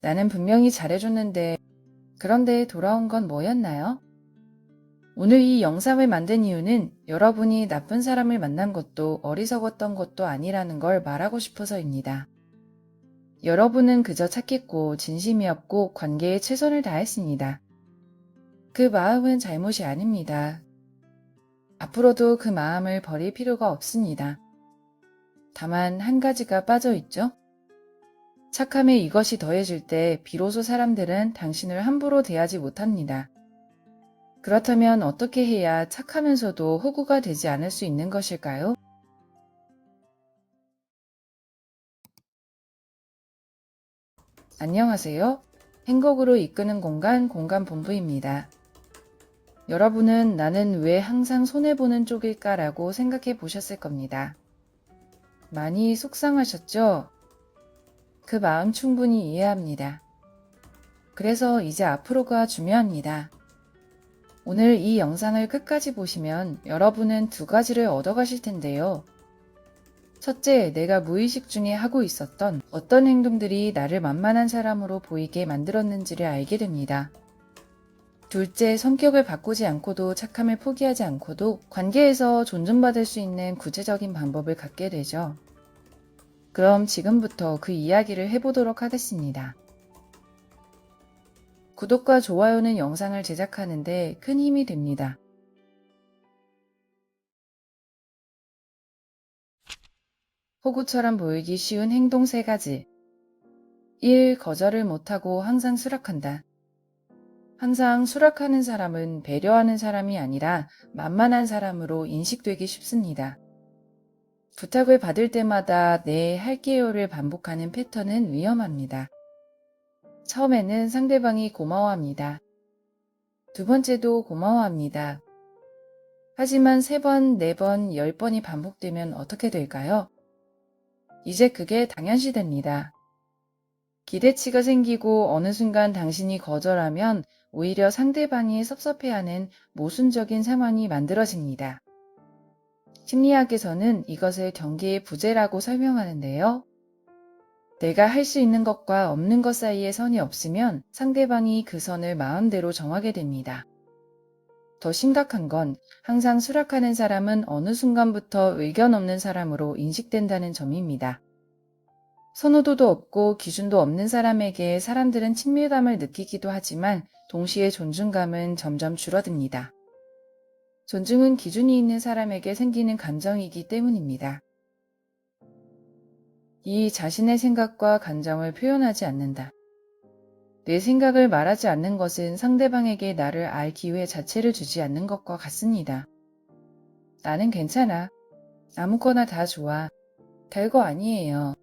나는 분명히 잘해줬는데 그런데 돌아온 건 뭐였나요? 오늘 이 영상을 만든 이유는 여러분이 나쁜 사람을 만난 것도 어리석었던 것도 아니라는 걸 말하고 싶어서입니다. 여러분은 그저 착했고 진심이었고 관계에 최선을 다했습니다. 그 마음은 잘못이 아닙니다. 앞으로도 그 마음을 버릴 필요가 없습니다. 다만 한 가지가 빠져 있죠? 착함에 이것이 더해질 때 비로소 사람들은 당신을 함부로 대하지 못합니다. 그렇다면 어떻게 해야 착하면서도 호구가 되지 않을 수 있는 것일까요? 안녕하세요. 행복으로 이끄는 공간 공간본부입니다. 여러분은 나는 왜 항상 손해보는 쪽일까라고 생각해 보셨을 겁니다. 많이 속상하셨죠? 그 마음 충분히 이해합니다. 그래서 이제 앞으로가 중요합니다. 오늘 이 영상을 끝까지 보시면 여러분은 두 가지를 얻어가실 텐데요. 첫째, 내가 무의식 중에 하고 있었던 어떤 행동들이 나를 만만한 사람으로 보이게 만들었는지를 알게 됩니다. 둘째, 성격을 바꾸지 않고도 착함을 포기하지 않고도 관계에서 존중받을 수 있는 구체적인 방법을 갖게 되죠. 그럼 지금부터 그 이야기를 해보도록 하겠습니다. 구독과 좋아요는 영상을 제작하는데 큰 힘이 됩니다. 호구처럼 보이기 쉬운 행동 3가지. 1. 거절을 못하고 항상 수락한다. 항상 수락하는 사람은 배려하는 사람이 아니라 만만한 사람으로 인식되기 쉽습니다. 부탁을 받을 때마다 네, 할게요를 반복하는 패턴은 위험합니다. 처음에는 상대방이 고마워합니다. 두 번째도 고마워합니다. 하지만 3번, 4번, 10번이 반복되면 어떻게 될까요? 이제 그게 당연시됩니다. 기대치가 생기고 어느 순간 당신이 거절하면 오히려 상대방이 섭섭해하는 모순적인 상황이 만들어집니다. 심리학에서는 이것을 경계의 부재라고 설명하는데요. 내가 할 수 있는 것과 없는 것 사이에 선이 없으면 상대방이 그 선을 마음대로 정하게 됩니다. 더 심각한 건 항상 수락하는 사람은 어느 순간부터 의견 없는 사람으로 인식된다는 점입니다. 선호도도 없고 기준도 없는 사람에게 사람들은 친밀감을 느끼기도 하지만 동시에 존중감은 점점 줄어듭니다. 존중은 기준이 있는 사람에게 생기는 감정이기 때문입니다. 2. 자신의 생각과 감정을 표현하지 않는다. 내 생각을 말하지 않는 것은 상대방에게 나를 알 기회 자체를 주지 않는 것과 같습니다. 나는 괜찮아. 아무거나 다 좋아. 별거 아니에요.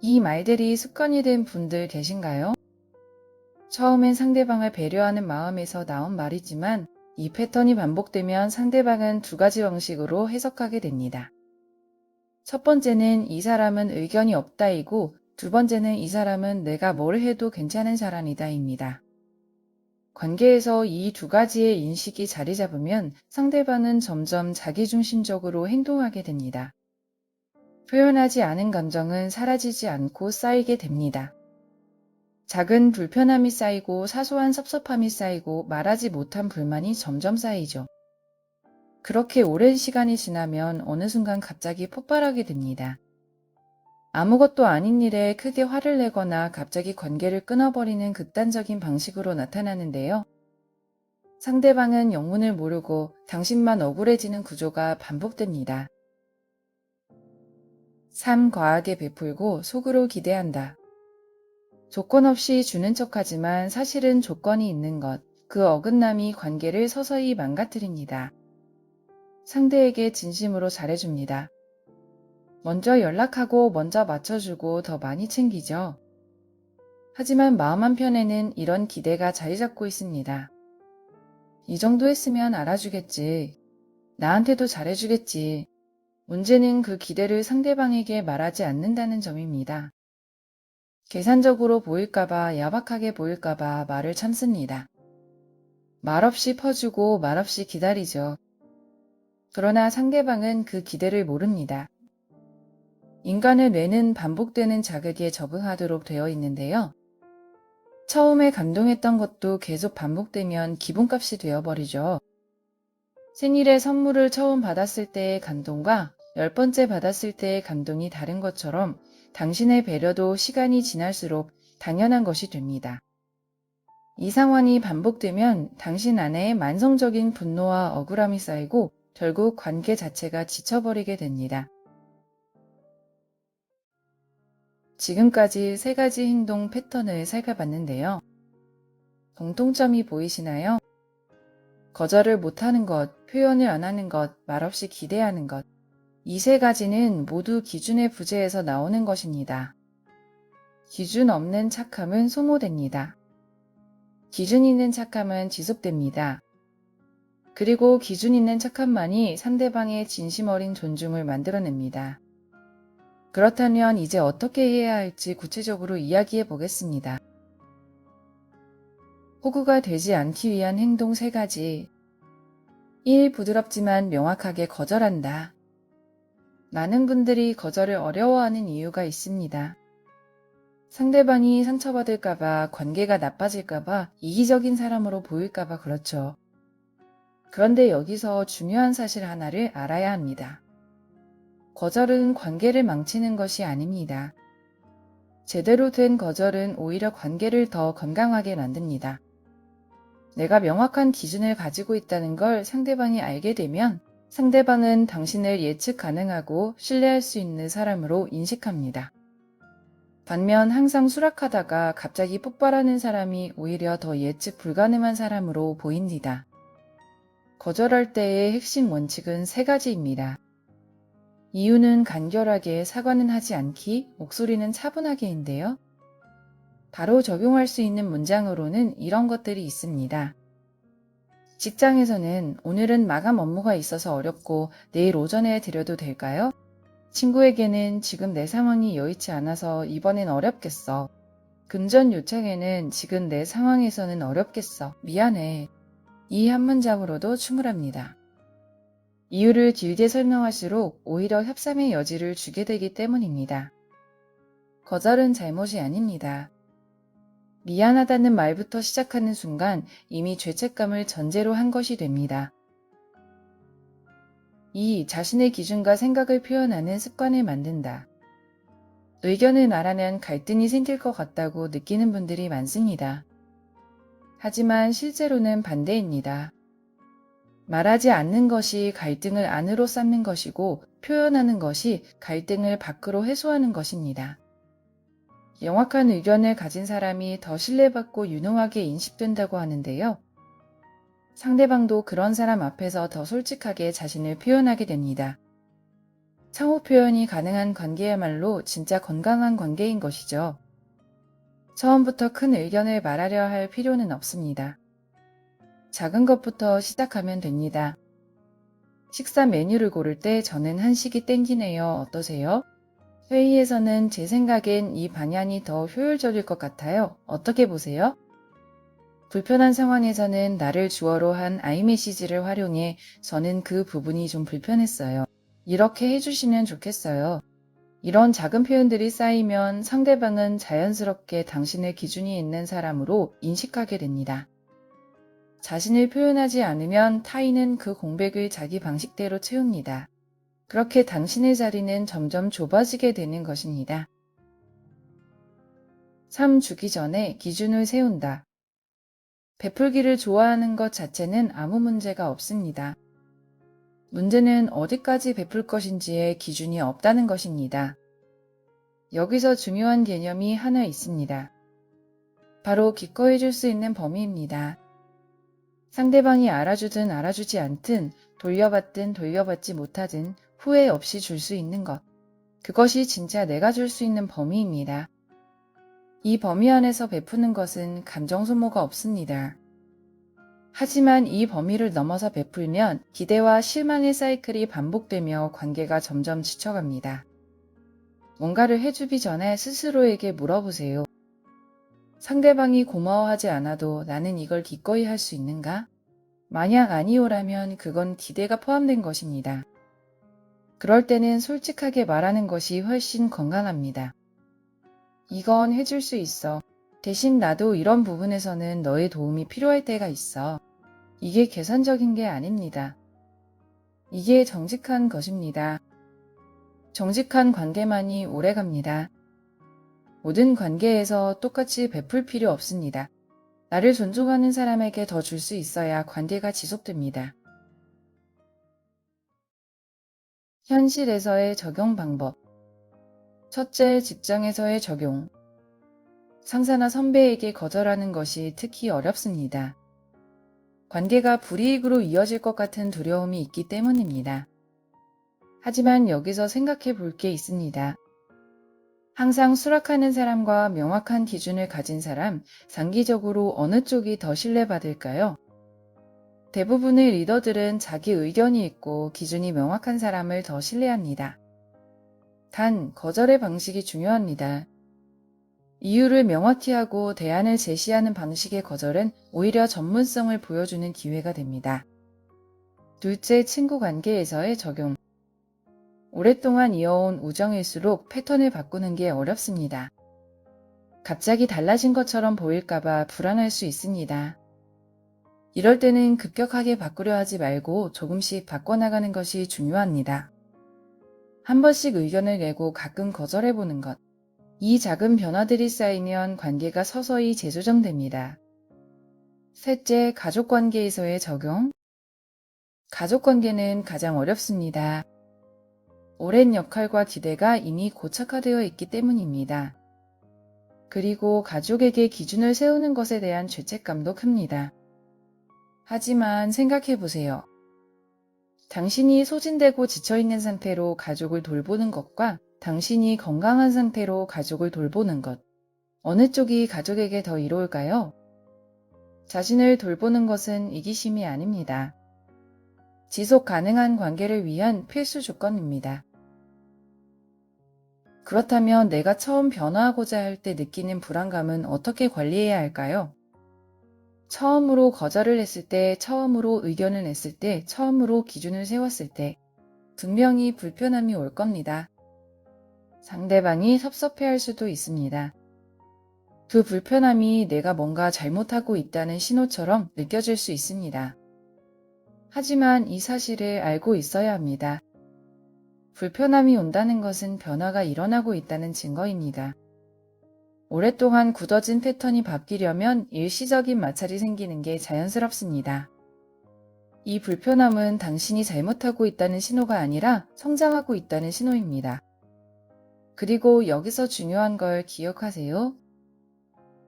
이 말들이 습관이 된 분들 계신가요? 처음엔 상대방을 배려하는 마음에서 나온 말이지만 이 패턴이 반복되면 상대방은 2가지 방식으로 해석하게 됩니다. 첫 번째는 이 사람은 의견이 없다이고 두 번째는 이 사람은 내가 뭘 해도 괜찮은 사람이다입니다. 관계에서 이 2가지의 인식이 자리 잡으면 상대방은 점점 자기중심적으로 행동하게 됩니다. 표현하지 않은 감정은 사라지지 않고 쌓이게 됩니다. 작은 불편함이 쌓이고 사소한 섭섭함이 쌓이고 말하지 못한 불만이 점점 쌓이죠. 그렇게 오랜 시간이 지나면 어느 순간 갑자기 폭발하게 됩니다. 아무것도 아닌 일에 크게 화를 내거나 갑자기 관계를 끊어버리는 극단적인 방식으로 나타나는데요. 상대방은 영문을 모르고 당신만 억울해지는 구조가 반복됩니다. 3. 과하게 베풀고 속으로 기대한다. 조건 없이 주는 척하지만 사실은 조건이 있는 것, 그 어긋남이 관계를 서서히 망가뜨립니다. 상대에게 진심으로 잘해줍니다. 먼저 연락하고 먼저 맞춰주고 더 많이 챙기죠. 하지만 마음 한편에는 이런 기대가 자리 잡고 있습니다. 이 정도 했으면 알아주겠지. 나한테도 잘해주겠지. 문제는 그 기대를 상대방에게 말하지 않는다는 점입니다. 계산적으로 보일까봐 야박하게 보일까봐 말을 참습니다. 말없이 퍼주고 말없이 기다리죠. 그러나 상대방은 그 기대를 모릅니다. 인간의 뇌는 반복되는 자극에 적응하도록 되어 있는데요. 처음에 감동했던 것도 계속 반복되면 기본값이 되어버리죠. 생일에 선물을 처음 받았을 때의 감동과 10번째 받았을 때의 감동이 다른 것처럼 당신의 배려도 시간이 지날수록 당연한 것이 됩니다. 이 상황이 반복되면 당신 안에 만성적인 분노와 억울함이 쌓이고 결국 관계 자체가 지쳐버리게 됩니다. 지금까지 3가지 행동 패턴을 살펴봤는데요. 공통점이 보이시나요? 거절을 못하는 것, 표현을 안 하는 것, 말없이 기대하는 것. 이 3가지는 모두 기준의 부재에서 나오는 것입니다. 기준 없는 착함은 소모됩니다. 기준 있는 착함은 지속됩니다. 그리고 기준 있는 착함만이 상대방의 진심 어린 존중을 만들어냅니다. 그렇다면 이제 어떻게 해야 할지 구체적으로 이야기해 보겠습니다. 호구가 되지 않기 위한 행동 3가지. 1. 부드럽지만 명확하게 거절한다. 많은 분들이 거절을 어려워하는 이유가 있습니다. 상대방이 상처받을까봐, 관계가 나빠질까봐, 이기적인 사람으로 보일까봐 그렇죠. 그런데 여기서 중요한 사실 하나를 알아야 합니다. 거절은 관계를 망치는 것이 아닙니다. 제대로 된 거절은 오히려 관계를 더 건강하게 만듭니다. 내가 명확한 기준을 가지고 있다는 걸 상대방이 알게 되면 상대방은 당신을 예측 가능하고 신뢰할 수 있는 사람으로 인식합니다. 반면 항상 수락하다가 갑자기 폭발하는 사람이 오히려 더 예측 불가능한 사람으로 보입니다. 거절할 때의 핵심 원칙은 3가지입니다. 이유는 간결하게, 사과는 하지 않기, 목소리는 차분하게인데요. 바로 적용할 수 있는 문장으로는 이런 것들이 있습니다. 직장에서는 오늘은 마감 업무가 있어서 어렵고 내일 오전에 드려도 될까요? 친구에게는 지금 내 상황이 여의치 않아서 이번엔 어렵겠어. 금전 요청에는 지금 내 상황에서는 어렵겠어. 미안해. 이 한 문장으로도 충분합니다. 이유를 길게 설명할수록 오히려 협상의 여지를 주게 되기 때문입니다. 거절은 잘못이 아닙니다. 미안하다는 말부터 시작하는 순간 이미 죄책감을 전제로 한 것이 됩니다. 2. 자신의 기준과 생각을 표현하는 습관을 만든다. 의견을 말하면 갈등이 생길 것 같다고 느끼는 분들이 많습니다. 하지만 실제로는 반대입니다. 말하지 않는 것이 갈등을 안으로 쌓는 것이고 표현하는 것이 갈등을 밖으로 해소하는 것입니다. 명확한 의견을 가진 사람이 더 신뢰받고 유능하게 인식된다고 하는데요. 상대방도 그런 사람 앞에서 더 솔직하게 자신을 표현하게 됩니다. 상호 표현이 가능한 관계야말로 진짜 건강한 관계인 것이죠. 처음부터 큰 의견을 말하려 할 필요는 없습니다. 작은 것부터 시작하면 됩니다. 식사 메뉴를 고를 때 저는 한식이 땡기네요. 어떠세요? 회의에서는 제 생각엔 이 방향이 더 효율적일 것 같아요. 어떻게 보세요? 불편한 상황에서는 나를 주어로 한 아이메시지를 활용해 저는 그 부분이 좀 불편했어요. 이렇게 해주시면 좋겠어요. 이런 작은 표현들이 쌓이면 상대방은 자연스럽게 당신의 기준이 있는 사람으로 인식하게 됩니다. 자신을 표현하지 않으면 타인은 그 공백을 자기 방식대로 채웁니다. 그렇게 당신의 자리는 점점 좁아지게 되는 것입니다. 3. 주기 전에 기준을 세운다. 베풀기를 좋아하는 것 자체는 아무 문제가 없습니다. 문제는 어디까지 베풀 것인지의 기준이 없다는 것입니다. 여기서 중요한 개념이 하나 있습니다. 바로 기꺼이 줄 수 있는 범위입니다. 상대방이 알아주든 알아주지 않든 돌려받든 돌려받지 못하든 후회 없이 줄 수 있는 것. 그것이 진짜 내가 줄 수 있는 범위입니다. 이 범위 안에서 베푸는 것은 감정 소모가 없습니다. 하지만 이 범위를 넘어서 베풀면 기대와 실망의 사이클이 반복되며 관계가 점점 지쳐갑니다. 뭔가를 해주기 전에 스스로에게 물어보세요. 상대방이 고마워하지 않아도 나는 이걸 기꺼이 할 수 있는가? 만약 아니오라면 그건 기대가 포함된 것입니다. 그럴 때는 솔직하게 말하는 것이 훨씬 건강합니다. 이건 해줄 수 있어. 대신 나도 이런 부분에서는 너의 도움이 필요할 때가 있어. 이게 계산적인 게 아닙니다. 이게 정직한 것입니다. 정직한 관계만이 오래갑니다. 모든 관계에서 똑같이 베풀 필요 없습니다. 나를 존중하는 사람에게 더 줄 수 있어야 관계가 지속됩니다. 현실에서의 적용 방법. 첫째, 직장에서의 적용. 상사나 선배에게 거절하는 것이 특히 어렵습니다. 관계가 불이익으로 이어질 것 같은 두려움이 있기 때문입니다. 하지만 여기서 생각해 볼 게 있습니다. 항상 수락하는 사람과 명확한 기준을 가진 사람, 장기적으로 어느 쪽이 더 신뢰받을까요? 대부분의 리더들은 자기 의견이 있고 기준이 명확한 사람을 더 신뢰합니다. 단, 거절의 방식이 중요합니다. 이유를 명확히 하고 대안을 제시하는 방식의 거절은 오히려 전문성을 보여주는 기회가 됩니다. 둘째, 친구 관계에서의 적용. 오랫동안 이어온 우정일수록 패턴을 바꾸는 게 어렵습니다. 갑자기 달라진 것처럼 보일까봐 불안할 수 있습니다. 이럴 때는 급격하게 바꾸려 하지 말고 조금씩 바꿔나가는 것이 중요합니다. 한 번씩 의견을 내고 가끔 거절해보는 것. 이 작은 변화들이 쌓이면 관계가 서서히 재조정됩니다. 셋째, 가족관계에서의 적용. 가족관계는 가장 어렵습니다. 오랜 역할과 기대가 이미 고착화되어 있기 때문입니다. 그리고 가족에게 기준을 세우는 것에 대한 죄책감도 큽니다. 하지만 생각해 보세요. 당신이 소진되고 지쳐있는 상태로 가족을 돌보는 것과 당신이 건강한 상태로 가족을 돌보는 것. 어느 쪽이 가족에게 더 이로울까요? 자신을 돌보는 것은 이기심이 아닙니다. 지속 가능한 관계를 위한 필수 조건입니다. 그렇다면 내가 처음 변화하고자 할 때 느끼는 불안감은 어떻게 관리해야 할까요? 처음으로 거절을 했을 때, 처음으로 의견을 냈을 때, 처음으로 기준을 세웠을 때 분명히 불편함이 올 겁니다. 상대방이 섭섭해할 수도 있습니다. 그 불편함이 내가 뭔가 잘못하고 있다는 신호처럼 느껴질 수 있습니다. 하지만 이 사실을 알고 있어야 합니다. 불편함이 온다는 것은 변화가 일어나고 있다는 증거입니다. 오랫동안 굳어진 패턴이 바뀌려면 일시적인 마찰이 생기는 게 자연스럽습니다. 이 불편함은 당신이 잘못하고 있다는 신호가 아니라 성장하고 있다는 신호입니다. 그리고 여기서 중요한 걸 기억하세요.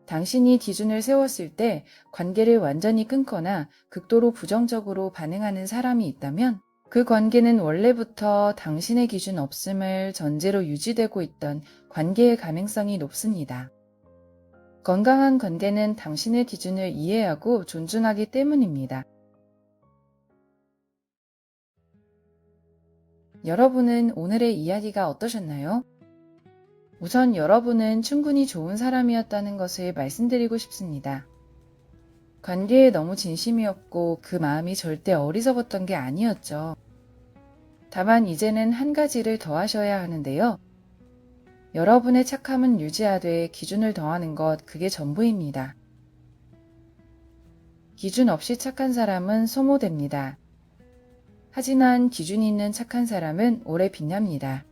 당신이 기준을 세웠을 때 관계를 완전히 끊거나 극도로 부정적으로 반응하는 사람이 있다면 그 관계는 원래부터 당신의 기준 없음을 전제로 유지되고 있던 관계의 가능성이 높습니다. 건강한 관계는 당신의 기준을 이해하고 존중하기 때문입니다. 여러분은 오늘의 이야기가 어떠셨나요? 우선 여러분은 충분히 좋은 사람이었다는 것을 말씀드리고 싶습니다. 관계에 너무 진심이었고 그 마음이 절대 어리석었던 게 아니었죠. 다만 이제는 한 가지를 더 하셔야 하는데요. 여러분의 착함은 유지하되 기준을 더하는 것, 그게 전부입니다. 기준 없이 착한 사람은 소모됩니다. 하지만 기준이 있는 착한 사람은 오래 빛납니다.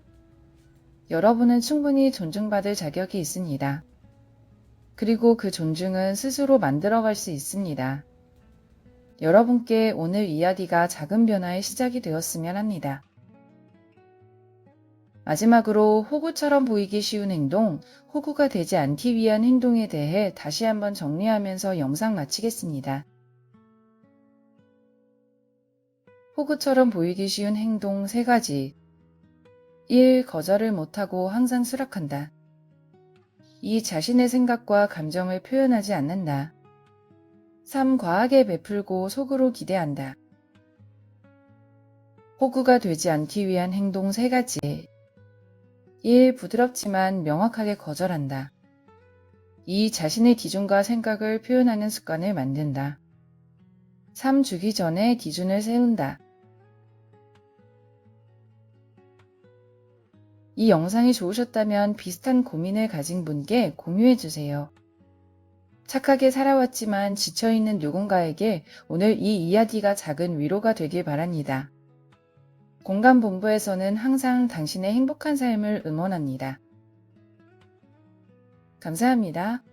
여러분은 충분히 존중받을 자격이 있습니다. 그리고 그 존중은 스스로 만들어갈 수 있습니다. 여러분께 오늘 이야기가 작은 변화의 시작이 되었으면 합니다. 마지막으로 호구처럼 보이기 쉬운 행동, 호구가 되지 않기 위한 행동에 대해 다시 한번 정리하면서 영상 마치겠습니다. 호구처럼 보이기 쉬운 행동 3가지. 1. 거절을 못하고 항상 수락한다. 2. 자신의 생각과 감정을 표현하지 않는다. 3. 과하게 베풀고 속으로 기대한다. 호구가 되지 않기 위한 행동 3가지. 1. 부드럽지만 명확하게 거절한다. 2. 자신의 기준과 생각을 표현하는 습관을 만든다. 3. 주기 전에 기준을 세운다. 이 영상이 좋으셨다면 비슷한 고민을 가진 분께 공유해주세요. 착하게 살아왔지만 지쳐있는 누군가에게 오늘 이 이야기가 작은 위로가 되길 바랍니다. 공감본부에서는 항상 당신의 행복한 삶을 응원합니다. 감사합니다.